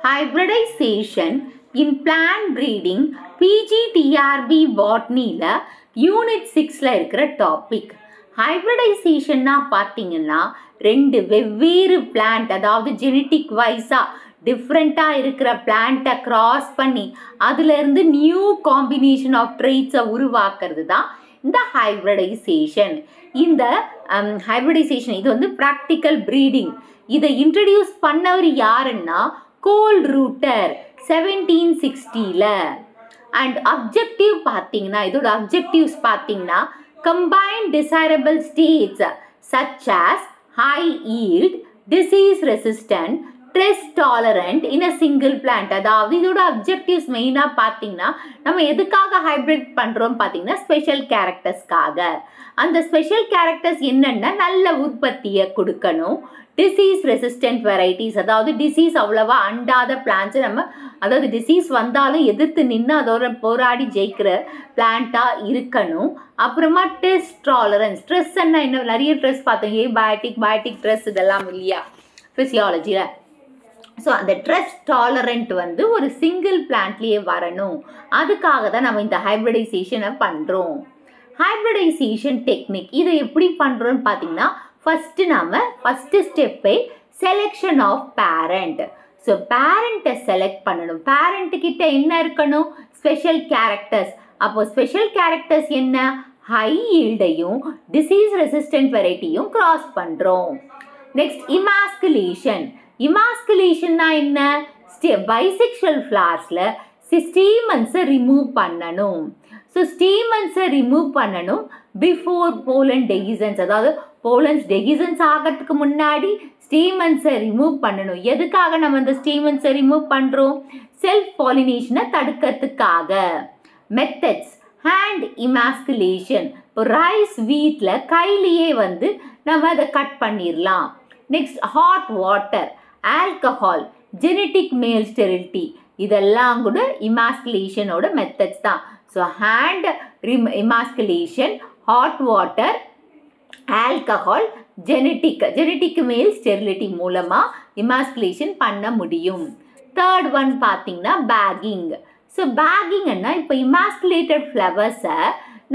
hybridization in plant breeding PGTRB botany-ல unit 6ல இருக்கிற டாபிக். ஹைப்ரிடைசேஷன்னா பார்த்தீங்கன்னா ரெண்டு வெவ்வேறு பிளான்ட், அதாவது ஜெனட்டிக் வைஸாக டிஃப்ரெண்ட்டாக இருக்கிற பிளான்ட்டை கிராஸ் பண்ணி அதுலேருந்து நியூ காம்பினேஷன் ஆஃப் ட்ரெய்ட்ஸை உருவாக்குறது தான் இந்த ஹைப்ரிடைசேஷன். இந்த ஹைப்ரிடைசேஷன் இது வந்து ப்ராக்டிக்கல் ப்ரீடிங். இதை இன்ட்ரடியூஸ் பண்ணவர் யாருன்னா கோல்ரூட்டர் 1760ல. அண்ட் அப்ஜெக்டிவ் பார்த்தீங்கன்னா இதோட அப்ஜெக்டிவ்ஸ் பார்த்தீங்கன்னா combined desirable states such as high yield, disease resistant, stress tolerant in a single plant. அதாவது இதோட அப்ஜெக்டிவ்ஸ் மெயினாக பார்த்தீங்கன்னா நம்ம எதுக்காக ஹைப்ரிட் பண்ணுறோம் பார்த்தீங்கன்னா ஸ்பெஷல் கேரக்டர்ஸ்க்காக. அந்த ஸ்பெஷல் கேரக்டர்ஸ் என்னென்னா நல்ல உற்பத்தியை கொடுக்கணும், டிசீஸ் ரெசிஸ்டன்ட் வெரைட்டிஸ், அதாவது டிசீஸ் அவ்வளவா அண்டாத பிளான்ட்ஸை நம்ம, அதாவது டிசீஸ் வந்தாலும் எதிர்த்து நின்று அதோட போராடி ஜெயிக்கிற பிளான்ட்டாக இருக்கணும். அப்புறமா ஸ்ட்ரெஸ் டாலரன்ஸ், ஸ்ட்ரெஸ்ன்னா என்ன, நிறைய ஸ்ட்ரெஸ் பார்த்தோம், பயோட்டிக் ஸ்ட்ரெஸ் இதெல்லாம் இல்லையா ஃபிசியாலஜியில். ஸோ அந்த ஸ்ட்ரெஸ் டாலரண்ட் வந்து ஒரு சிங்கிள் பிளான்ட்லேயே வரணும். அதுக்காக தான் நம்ம இந்த ஹைப்ரிடைசேஷனை பண்ணுறோம். ஹைப்ரிடைசேஷன் டெக்னிக் இதை எப்படி பண்ணுறோன்னு பார்த்தீங்கன்னா ஃபஸ்ட்டு ஸ்டெப்பே செலெக்ஷன் ஆஃப் பேரண்ட். ஸோ பேரண்ட்டை செலக்ட் பண்ணணும். பேரண்ட்டுக்கிட்ட என்ன இருக்கணும், ஸ்பெஷல் கேரக்டர்ஸ். அப்போது ஸ்பெஷல் கேரக்டர்ஸ் என்ன, ஹை ஈல்டையும் டிசீஸ் ரெசிஸ்டன்ட் வெரைட்டியும் கிராஸ் பண்ணுறோம். Next emasculation. இமாஸ்குலேஷன்னா என்ன, பைசெக்சுவல் ஃப்ளார்ஸில் ஸ்டீமன்ஸை ரிமூவ் பண்ணணும். ஸோ ஸ்டீமன்ஸை ரிமூவ் பண்ணணும் பிஃபோர் போலன் டெகிசன்ஸ், அதாவது போலன்ஸ் டெகிசன்ஸ் ஆகிறதுக்கு முன்னாடி ஸ்டீமன்ஸை ரிமூவ் பண்ணணும். எதுக்காக நம்ம இந்த ஸ்டீமன்ஸை ரிமூவ் பண்ணுறோம், செல்ஃப் பாலினேஷனை தடுக்கிறதுக்காக. Methods, hand emasculation. இப்போ ரைஸ் வீட்டில் கையிலேயே வந்து நம்ம அதை கட் பண்ணிடலாம். Next hot water, alcohol, genetic male sterility, இதெல்லாம் கூட இமாஸ்குலேஷனோட மெத்தட்ஸ் தான். So hand emasculation, hot water, alcohol, genetic male sterility மூலமாக இமாஸ்குலேஷன் பண்ண முடியும். தேர்ட் ஒன் பார்த்தீங்கன்னா பேக்கிங். ஸோ பேக்கிங்னா இப்போ இமாஸ்குலேட்டட் ஃப்ளவர்ஸை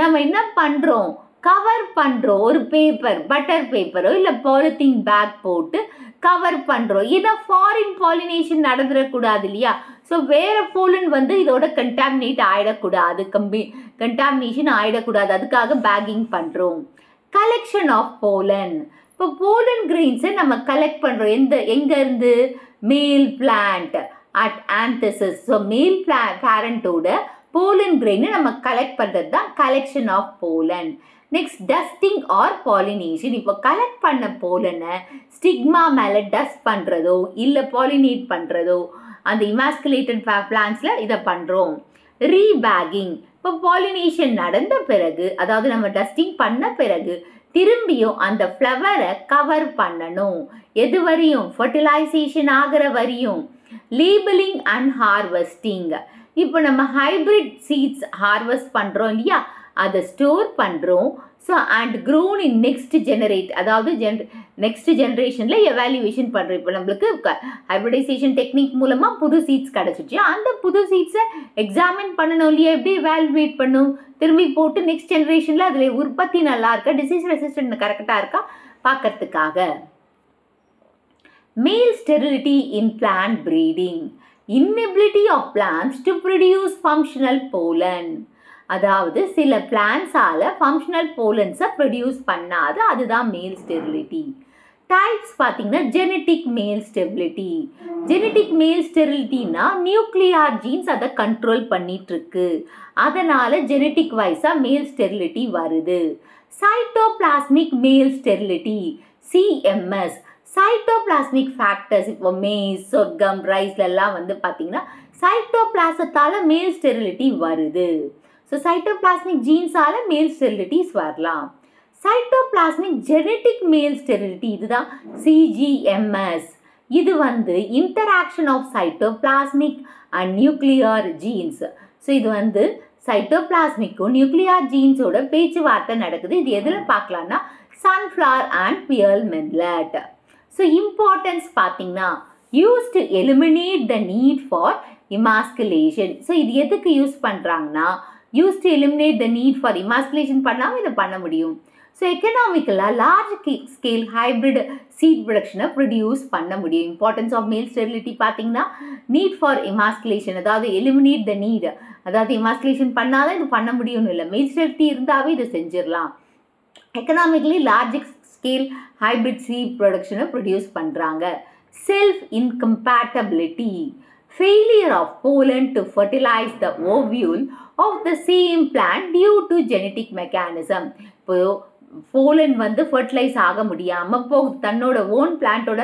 நம்ம என்ன பண்ணுறோம், கவர் பண்ணுறோம். ஒரு பேப்பர், பட்டர் பேப்பரோ இல்லை பாலித்தீன் பேக் போட்டு கவர் பண்ணுறோம். ஏன்னா ஃபாரின் பாலினேஷன் நடந்துடக்கூடாது இல்லையா. ஸோ வேறு போலன் வந்து இதோட கண்டாமினேட் ஆகிடக்கூடாது, கண்டாமினேஷன் ஆகிடக்கூடாது, அதுக்காக பேக்கிங் பண்ணுறோம். Collection of pollen. இப்போ போலன் கிரெயின்ஸை நம்ம கலெக்ட் பண்ணுறோம். எங்கேருந்து, மேல் plant at ஆந்தசிஸ். So male பேரண்டோட pollen கிரெயினை நம்ம கலெக்ட் பண்ணுறது தான் collection of pollen. Next dusting or pollination. இப்போ கலெக்ட் பண்ண போலனை ஸ்டிக்மா மேலே டஸ்ட் பண்ணுறதோ இல்லை பாலினேட் பண்ணுறதோ அந்த இமாஸ்குலேட்டட் பிளான்ட்ஸில் இதை பண்ணுறோம். ரீபேக்கிங். இப்போ பாலினேஷன் நடந்த பிறகு, அதாவது நம்ம டஸ்டிங் பண்ண பிறகு திரும்பியும் அந்த ஃப்ளவரை கவர் பண்ணணும். எது வரையும், ஃபர்டிலைசேஷன் ஆகிற வரையும். Labelling and harvesting. இப்போ நம்ம ஹைப்ரிட் சீட்ஸ் ஹார்வெஸ்ட் பண்ணுறோம் இல்லையா, அதை ஸ்டோர் பண்ணுறோம். ஸோ அண்ட் க்ரோன் இன் அதாவது நெக்ஸ்ட் ஜென்ரேஷனில் எவாலுவேஷன் பண்ணுறோம். இப்போ நம்மளுக்கு ஹைப்ரிடைசேஷன் டெக்னிக் மூலமாக புது சீட்ஸ் கிடச்சிச்சு, அந்த புது சீட்ஸை எக்ஸாமின் பண்ணணும் இல்லையா, எப்படி எவாலுவேட் பண்ணும், திரும்பி போட்டு நெக்ஸ்ட் ஜென்ரேஷனில் அதில் உற்பத்தி நல்லா இருக்கா, டிசீஸ் ரெசிஸ்டன்ட் கரெக்டாக இருக்கா பார்க்கறதுக்காக. மேல் sterility in plant breeding. inability of plants to produce functional pollen. அதாவது சில பிளான்ஸால் ஃபங்க்ஷனல் போலன்ஸை ப்ரொடியூஸ் பண்ணாது, அதுதான் மேல் ஸ்டெரிலிட்டி. டைப்ஸ் பார்த்தீங்கன்னா ஜெனட்டிக் மேல் ஸ்டெபிலிட்டி. ஜெனட்டிக் மேல் ஸ்டெரிலிட்டினா நியூக்ளியார் ஜீன்ஸ் அதை கண்ட்ரோல் பண்ணிகிட்ருக்கு, அதனால் ஜெனட்டிக் வைஸாக மேல் ஸ்டெரிலிட்டி வருது. சைட்டோபிளாஸ்மிக் மேல் ஸ்டெரிலிட்டி, சிஎம்எஸ். சைட்டோபிளாஸ்மிக் ஃபேக்டர்ஸ், இப்போ மேஸ், சொர்க்கம், ரைஸ்லெல்லாம் வந்து பார்த்தீங்கன்னா சைட்டோபிளாசத்தால் மேல் ஸ்டெரிலிட்டி வருது. ஸோ சைட்டோபிளாஸ்மிக் ஜீன்ஸால் மேல் ஸ்டெரிலிட்டிஸ் வரலாம். சைட்டோபிளாஸ்மிக் ஜெனட்டிக் மேல் ஸ்டெரிலிட்டி, இதுதான் சிஜிஎம்எஸ். இது வந்து interaction of cytoplasmic and nuclear genes. So இது வந்து சைட்டோபிளாஸ்மிக்கும் நியூக்ளியர் ஜீன்ஸோட பேச்சுவார்த்தை நடக்குது. இது எதில் பார்க்கலான்னா sunflower and pearl millet. So importance பார்த்தீங்கன்னா used to eliminate the need for emasculation. So இது எதுக்கு யூஸ் பண்ணுறாங்கன்னா used to eliminate the need for emasculation பண்ணாமல் இதை பண்ண முடியும். ஸோ எக்கனாமிக்கலாக லார்ஜ் ஸ்கேல் ஹைப்ரிட் சீட் ப்ரொடக்ஷனை ப்ரொடியூஸ் பண்ண முடியும். இம்பார்ட்டன்ஸ் ஆஃப் மேல் ஸ்டெரிலிட்டி பார்த்தீங்கன்னா நீட் ஃபார் எமாஸ்குலேஷன், அதாவது எலிமினேட் த நீட், அதாவது எமாஸ்குலேஷன் பண்ணாதான் இது பண்ண முடியும்னு இல்லை, மேல் ஸ்டெரிலிட்டி இருந்தாவே இதை செஞ்சிடலாம். Economically large scale hybrid seed ப்ரொடக்ஷனை ப்ரொடியூஸ் பண்ணுறாங்க. Self incompatibility, failure of pollen to fertilize the ovule of the same plant due to genetic mechanism. இப்போ போலன் வந்து ஃபர்டிலைஸ் ஆக முடியாமல் போகுது, தன்னோட ஓன் பிளான்ட்டோட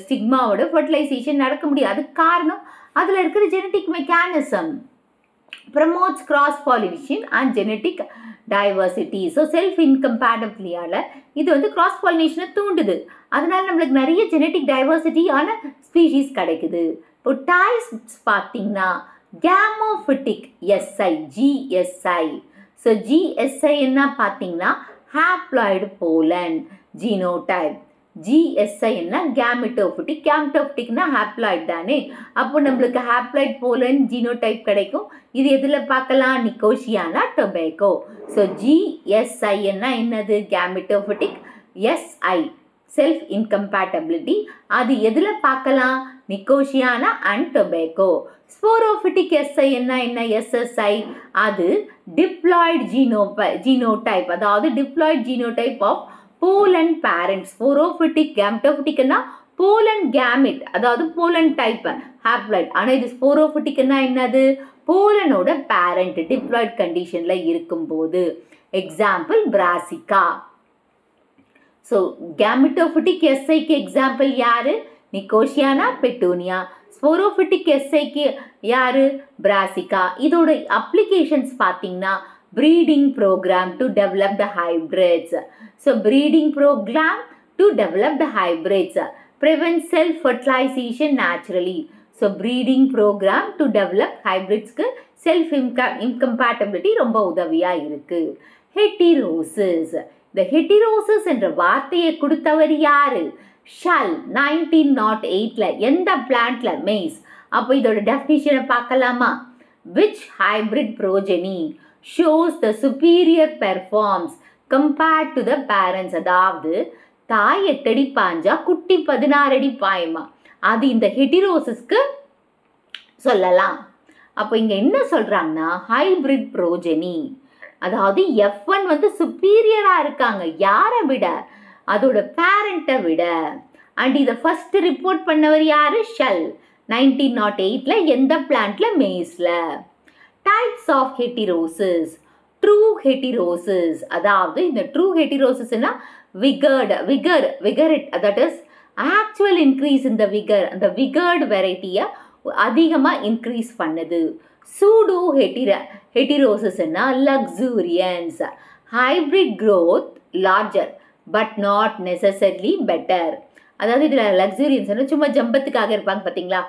ஸ்டிக்மாவோட ஃபர்டிலைசேஷன் நடக்க முடியாது. அதுக்கு காரணம் அதில் இருக்கிற ஜெனட்டிக் mechanism. Promotes cross pollination and genetic diversity. So self இன்கம்பேட்டபிலிட்டியால் இது வந்து கிராஸ் பாலினேஷனை தூண்டுது, அதனால நம்மளுக்கு நிறைய ஜெனட்டிக் டைவர்சிட்டியான ஸ்பீஷீஸ் கிடைக்குது. இப்போ டைப்ஸ் பார்த்தீங்கன்னா கேமோஃபிட்டிக் எஸ்ஐ, ஜிஎஸ்ஐ. ஸோ ஜிஎஸ்ஐ என்ன பார்த்தீங்கன்னா ஹாப்ளாய்டு போலன் ஜீனோடைப். ஜிஎஸ்ஐ என்ன கேமிட்டோஃபிட்டிக், கேமிட்டோஃபிட்டிக்னா ஹாப்ளாய்டு தானே, அப்போ நம்மளுக்கு ஹாப்ளாய்டு போலன் ஜீனோடைப் கிடைக்கும். இது எதில் பார்க்கலாம், நிக்கோஷியானா டொபேக்கோ. ஸோ ஜிஎஸ்ஐ என்னது கேமிட்டோஃபிட்டிக், எஸ்ஐ செல்ஃப் இன்கம்பேட்டபிலிட்டி, அது எதில் பார்க்கலாம், Nicotiana and tobacco. Sporophytic SI என்ன எஸ்எஸ்ஐ, அது டிப்ளாய்டு ஜீனோடைப், அதாவது diploid genotype of pollen parent. Sporophytic கேமிட்டோஃபிட்டிக்னா போலன் கேமிட், அதாவது போலன் டைப் ஹாப்ளாய்டு. ஆனால் இது ஸ்போரோஃபிட்டிக் என்னது, போலனோட பேரண்ட் டிப்ளாய்டு கண்டிஷனில் இருக்கும்போது. Example Brassica. ஸோ கேமிட்டோஃபிட்டிக் எஸ்ஐக்கு எக்ஸாம்பிள் யாரு, நிக்கோஷியானா பெட்டூனியா. ஸ்போரோஃபிட்டிக் எஸ்ஐக்கு யாரு, பிராசிகா. இதோட அப்ளிகேஷன்ஸ் பார்த்தீங்கன்னா breeding program to develop the hybrids. So breeding program to develop the hybrids prevent self fertilization naturally. So breeding program to develop hybrids க்கு self incompatibility ரொம்ப உதவியா இருக்கு. Heterosis. இந்த heterosis என்ற வார்த்தையை கொடுத்தவர் யாரு, ஷல். 1908ல எந்த பிளான்ட்ல, மெய்ஸ். அப்போ இதோட டெஃபினிஷனை பார்க்கலாமா, which hybrid progeny shows the superior performance compared to the parents. அதாவது தாய் 8 அடி பாஞ்சா குட்டி 16 அடி பாயுமா, அது இந்த ஹெட்டிரோசிஸ்க்கு சொல்லலாம். அப்போ இங்க என்ன சொல்றாங்கன்னா ஹைபிரிட் ப்ரோஜெனி, அதாவது F1 வந்து சுப்பீரியரா இருக்காங்க யாரை விட, அதோட பேரண்ட்டை விட. அண்ட் இதை ஃபர்ஸ்ட் ரிப்போர்ட் பண்ணவர் யாரு, ஷல். 1908ல எந்த பிளான்ட்ல, மெய்ஸ்ல. Types of heterosis. True heterosis, அதாவது இந்த ட்ரூ ஹெட்டிரோசிஸ்னா vigoured, that is actual increase in the vigour, அந்த விகர்டு வெரைட்டியை அதிகமாக இன்க்ரீஸ் பண்ணுது. Pseudo heterosis luxuriance. Hybrid growth larger but not necessarily better. அதாவது இதில் லக்ஸூரியன்ஸ்னா சும்மா ஜம்பத்துக்காக இருப்பாங்க பார்த்தீங்களா,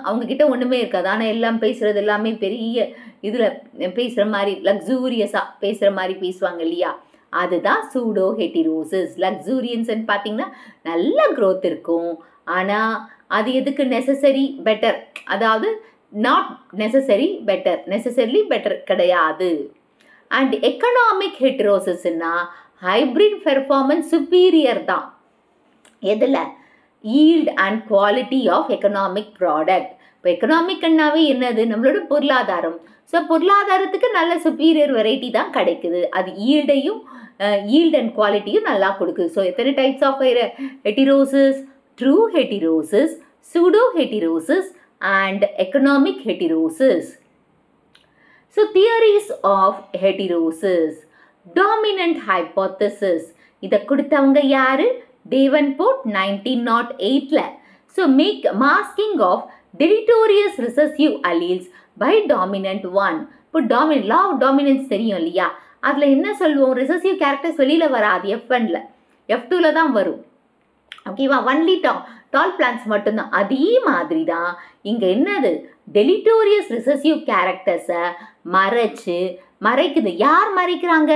அவங்கக்கிட்ட ஒன்றுமே இருக்காது, ஆனால் எல்லாம் பேசுகிறது எல்லாமே பெரிய இதில் பேசுகிற மாதிரி லக்ஸூரியஸாக பேசுகிற மாதிரி பேசுவாங்க இல்லையா, அதுதான் சூடோ ஹெட்டிரோசிஸ். லக்ஸூரியன்ஸ்ன்னு பார்த்தீங்கன்னா நல்ல க்ரோத் இருக்கும், ஆனால் அது எதுக்கு நெசசரி பெட்டர், அதாவது not necessary better, necessarily better கிடையாது. அண்ட் எக்கனாமிக் ஹெட்டிரோசிஸ்னா ஹைப்ரிட் பெர்ஃபார்மன்ஸ் சுப்பீரியர் தான். எதில், yield and quality of economic product. இப்போ எக்கனாமிக்னாவே என்னது, நம்மளோட பொருளாதாரம். ஸோ பொருளாதாரத்துக்கு நல்ல சுப்பீரியர் வெரைட்டி தான் கிடைக்குது, அது yield and குவாலிட்டியும் நல்லா கொடுக்குது. ஸோ எத்தனை types of heterosis, true heterosis, pseudo heterosis and economic heterosis. So theories of heterosis. Dominant hypothesis. இதை கொடுத்தவங்க யாரு, டேவன்போர்ட் 1908ல. So make masking of deleterious recessive alleles by dominant one. இப்போ dominant law of dominance தெரியும் இல்லையா, அதில் என்ன சொல்லுவோம், recessive characters வெளியில் வராது, F1ல F2ல தான் வரும். ஓகேவா, ஒன்லி டால் பிளான்ஸ் மட்டும்தான். அதே மாதிரி தான் இங்கே என்னது, டெலிட்டோரியஸ் ரிசசிவ் கேரக்டர்ஸை மறைக்குது. யார் மறைக்கிறாங்க,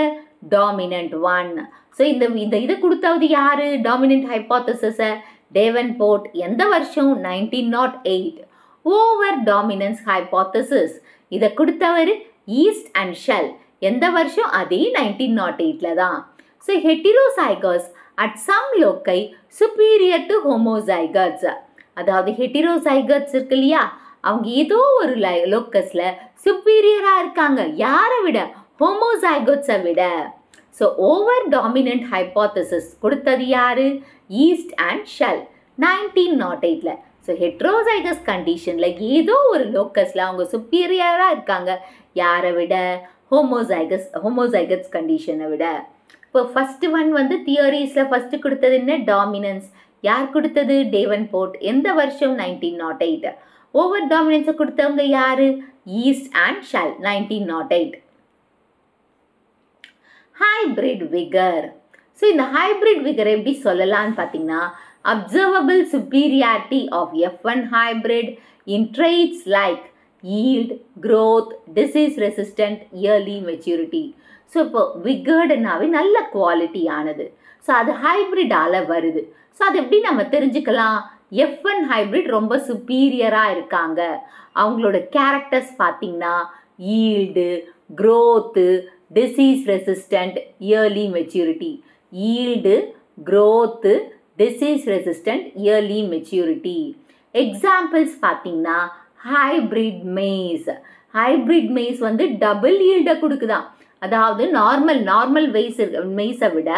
டாமினன்ட் ஒன். ஸோ இந்த இதை கொடுத்தாவது யாரு, டாமினன்ட் ஹைப்போதசிஸை டேவன்போர்ட் எந்த வருஷம் 1908. ஓவர் டாமினன்ஸ் ஹைபோதசிஸ் இதை கொடுத்தவர் ஈஸ்ட் அண்ட் ஷெல் எந்த வருஷம் அதே 1908 தான். ஸோ ஹெட்டிரோசைகஸ் அட் சம் லோக்கை சுப்பீரியர் டு ஹோமோசைகட்ஸ், அதாவது ஹெட்டிரோசைகட்ஸ் இருக்கு இல்லையா, அவங்க ஏதோ ஒரு லோக்கஸில் சுப்பீரியராக இருக்காங்க. யாரை விட? ஹோமோசைகட்ஸை விட. ஸோ ஓவர் டாமினன்ட் ஹைபோதசிஸ் கொடுத்தது யாரு? East and Shull 1908. So heterozygous கண்டிஷனில் ஏதோ ஒரு லோக்கஸில் அவங்க சுப்பீரியராக இருக்காங்க. யாரை விட? ஹோமோசைகஸ் கண்டிஷனை விட. இப்போ ஃபர்ஸ்ட் ஒன் வந்து தியரிஸில் ஃபர்ஸ்ட் கொடுத்தது என்ன? டாமினன்ஸ். யார் கொடுத்தது? டேவன்போர்ட். எந்த வருஷம்? 1908. ஓவர் டாமினன்ஸை கொடுத்தவங்க யாரு? East and Shull 1908. Hybrid vigour. So இந்த ஹைபிரிட் விகர் எப்படி சொல்லலாம்னு பார்த்தீங்கன்னா, observable superiority of F1 hybrid in traits like yield, growth, disease resistant, yearly maturity. So இப்போ விகர்டுனாவே நல்ல குவாலிட்டியானது. ஸோ அது ஹைப்ரிடால் வருது. ஸோ அது எப்படி நம்ம தெரிஞ்சுக்கலாம்? F1 ஹைப்ரிட் ரொம்ப சுப்பீரியராக இருக்காங்க. அவங்களோட கேரக்டர்ஸ் பார்த்தீங்கன்னா yield, growth, disease resistant, early maturity. Yield, growth, disease resistant, early maturity. Examples பார்த்தீங்கன்னா ஹைப்ரிட் மேஸ். ஹைப்ரிட் மேஸ் வந்து டபுள் ஈல்டை கொடுக்குதான். அதாவது நார்மல் மெய்ஸை விட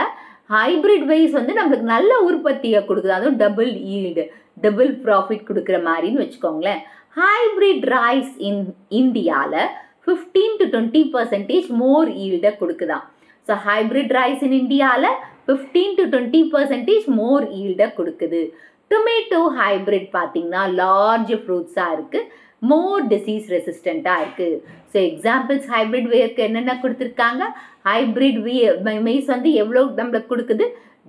ஹைப்ரிட் வைஸ் வந்து நம்மளுக்கு நல்ல உற்பத்தியை கொடுக்குது. அதுவும் டபுள் ஈல்டு, டபுள் ப்ராஃபிட் கொடுக்குற மாதிரின்னு வச்சுக்கோங்களேன். ஹைப்ரிட் ரைஸ் இன் இந்தியாவில் 15 to 20% மோர் ஈல்டை கொடுக்குதான். ஸோ ஹைப்ரிட் ரைஸ் இன் இந்தியாவில் 15 to 20% மோர் ஈல்டை கொடுக்குது. டொமேட்டோ ஹைப்ரிட் பார்த்தீங்கன்னா லார்ஜ் ஃப்ரூட்ஸாக இருக்குது, மோர் டிசீஸ் ரெசிஸ்டண்ட்டாக இருக்குது. ஸோ எக்ஸாம்பிள்ஸ் ஹைப்ரிட் வேருக்கு என்னென்ன கொடுத்துருக்காங்க? ஹைப்ரிட் மெய்ஸ் வந்து எவ்வளோ நம்மளுக்கு கொடுக்குது?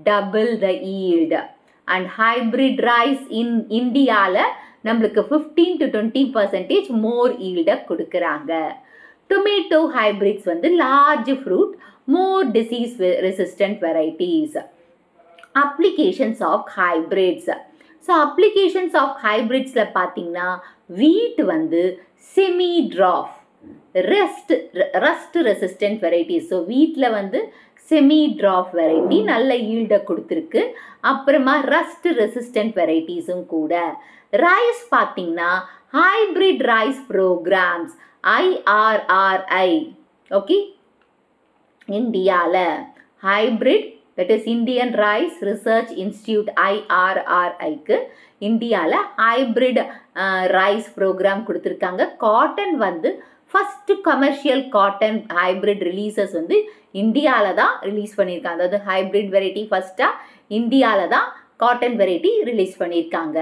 Double the yield. And hybrid rice in இந்தியாவில் நம்மளுக்கு 15 to 20% மோர் ஈல்டை கொடுக்குறாங்க. டொமேட்டோ ஹைப்ரிட்ஸ் வந்து large fruit, more disease resistant varieties. Applications of hybrids. So applications of ஹைப்ரிட்ஸில் பார்த்தீங்கன்னா வீட் வந்து semi dwarf, rust resistant varieties. So வீட்டில் வந்து செமி ட்ராஃப் வெரைட்டி நல்ல ஈல்டை கொடுத்துருக்கு. அப்புறமா ரஸ்ட் ரெசிஸ்டன்ட் வெரைட்டிஸும் கூட. ரைஸ் பார்த்தீங்கன்னா hybrid rice programmes IRRI, okay, இந்தியாவில் hybrid, that is Indian rice research institute IRRIக்கு இந்தியாவில் ஹைப்ரிட் ரைஸ் ப்ரோக்ராம் கொடுத்துருக்காங்க. காட்டன் வந்து first commercial cotton hybrid releases வந்து இந்தியாவில் தான் ரிலீஸ் பண்ணியிருக்காங்க. அதாவது ஹைப்ரிட் வெரைட்டி ஃபஸ்ட்டாக இந்தியாவில் தான் காட்டன் வெரைட்டி ரிலீஸ் பண்ணியிருக்காங்க.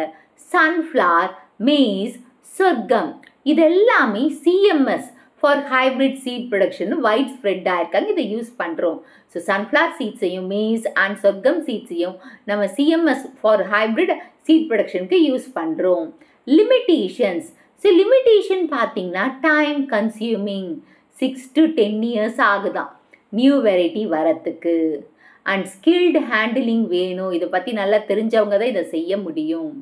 சன்ஃப்ளவர், மேஸ், சொர்க்கம் இதெல்லாமே CMS for hybrid seed production wide ஸ்ப்ரெட்டாக இருக்காங்க. இதை யூஸ் பண்ணுறோம். ஸோ சன்ஃப்ளவர் சீட்ஸையும் மேஸ் அண்ட் சொர்க்கம் சீட்ஸையும் நம்ம CMS ஃபார் ஹைப்ரிட் சீட் ப்ரொடக்ஷனுக்கு யூஸ் பண்ணுறோம். லிமிட்டேஷன்ஸ். ஸோ லிமிட்டேஷன் பார்த்தீங்கன்னா டைம் கன்சியூமிங் 6 to 10 years ஆகுதான் நியூ வெரைட்டி வரத்துக்கு. அண்ட் ஸ்கில்டு ஹேண்டிலிங் வேணும். இதை பற்றி நல்லா தெரிஞ்சவங்க தான் இதை செய்ய முடியும்.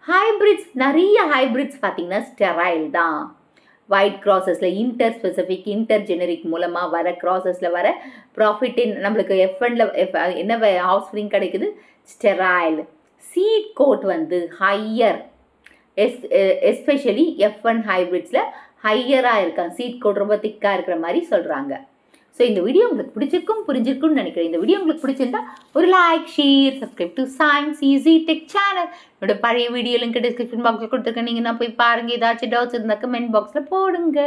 ஹைப்ரிட்ஸ், நிறைய ஹைப்ரிட்ஸ் பார்த்தீங்கன்னா ஸ்டெரைல் தான். ஒயிட் க்ராசஸில் இன்டர் ஸ்பெசிஃபிக், இன்டர் ஜெனரிக் மூலமாக வர க்ராசஸில் வர ப்ராஃபிட்டின் நம்மளுக்கு F1ல என்ன ஹவுஸ் ஸ்ப்ரிங் கிடைக்குது? ஸ்டெரைல். சீட் கோட் வந்து ஹையர், எஸ்பெஷலி F1 ஹைப்ரிட்ஸில் ஹையராக இருக்காங்க. சீட் கோட் ரொம்ப திக்காக இருக்கிற மாதிரி சொல்கிறாங்க. ஸோ இந்த வீடியோ உங்களுக்கு பிடிச்சிருக்கும், புரிஞ்சிருக்கும்னு நினைக்கிறேன். இந்த வீடியோ உங்களுக்கு பிடிச்சிருந்தா ஒரு like, share, subscribe to science easy tech channel. என்னோட பழைய வீடியோ லிங்க் டிஸ்கிரிப்ஷன் பாக்ஸில் கொடுத்துருக்கேன். நீங்கள் நான் போய் பாருங்கள். ஏதாச்சும் டவுட்ஸ் இருந்தால் கமெண்ட் பாக்ஸில் போடுங்க.